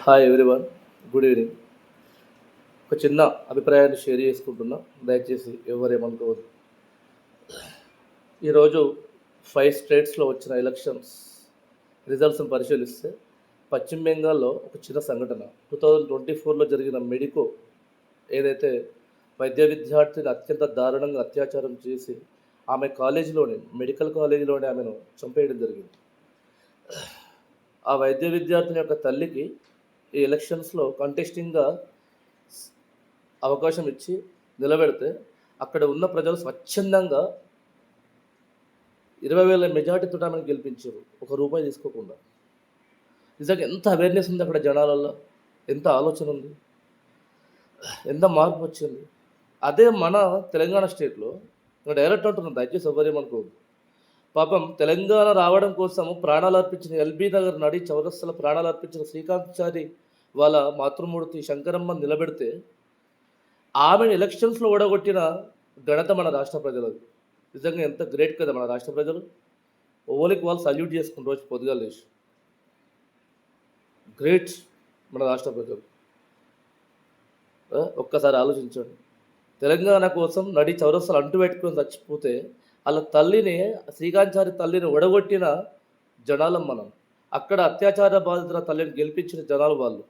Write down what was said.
Hi everyone, good evening. ఒక చిన్న అభిప్రాయాన్ని షేర్ చేసుకుంటున్నా, దయచేసి ఎవరేమనుకోవద్దు. ఈరోజు 5 స్టేట్స్లో వచ్చిన ఎలక్షన్స్ రిజల్ట్స్ని పరిశీలిస్తే పశ్చిమ బెంగాల్లో ఒక చిన్న సంఘటన 2024లో జరిగిన మెడికో ఏదైతే వైద్య విద్యార్థిని అత్యంత దారుణంగా అత్యాచారం చేసి ఆమె కాలేజీలోనే మెడికల్ కాలేజీలోనే ఆమెను చంపేయడం జరిగింది. ఆ వైద్య విద్యార్థిని యొక్క తల్లికి ఈ ఎలక్షన్స్లో కంటెస్టింగ్గా అవకాశం ఇచ్చి నిలబెడితే అక్కడ ఉన్న ప్రజలు స్వచ్ఛందంగా 20,000 మెజార్టీతో ఆమెను గెలిపించారు, ₹1 తీసుకోకుండా. నిజంగా ఎంత అవేర్నెస్ ఉంది అక్కడ జనాలలో, ఎంత ఆలోచన ఉంది, ఎంత మార్పు వచ్చింది. అదే మన తెలంగాణ స్టేట్లో డైరెక్ట్ అంటున్నాను, దయచేసి ఎవరేమనుకోవద్దు. పాపం తెలంగాణ రావడం కోసం ప్రాణాలు అర్పించిన ఎల్బీ నగర్ నడి చౌరస్తల ప్రాణాలు అర్పించిన శ్రీకాంత్ వాళ్ళ మాతృమూర్తి శంకరమ్మ నిలబెడితే ఆమెను ఎలక్షన్స్లో ఓడగొట్టిన ఘనత మన రాష్ట్ర ప్రజలది. నిజంగా ఎంత గ్రేట్ కదా మన రాష్ట్ర ప్రజలు. ఓలికి వాళ్ళు సల్యూట్ చేసుకుని రోజు పొద్దుగాలు లేచి. గ్రేట్ మన రాష్ట్ర ప్రజలు. ఒక్కసారి ఆలోచించండి, తెలంగాణ కోసం నడి చౌరస్తలు అంటు పెట్టుకొని చచ్చిపోతే వాళ్ళ తల్లిని, శ్రీకాంచారి తల్లిని ఒడగొట్టిన జనాలం మనం. అక్కడ అత్యాచార బాధితుల తల్లిని గెలిపించిన జనాలు వాళ్ళు.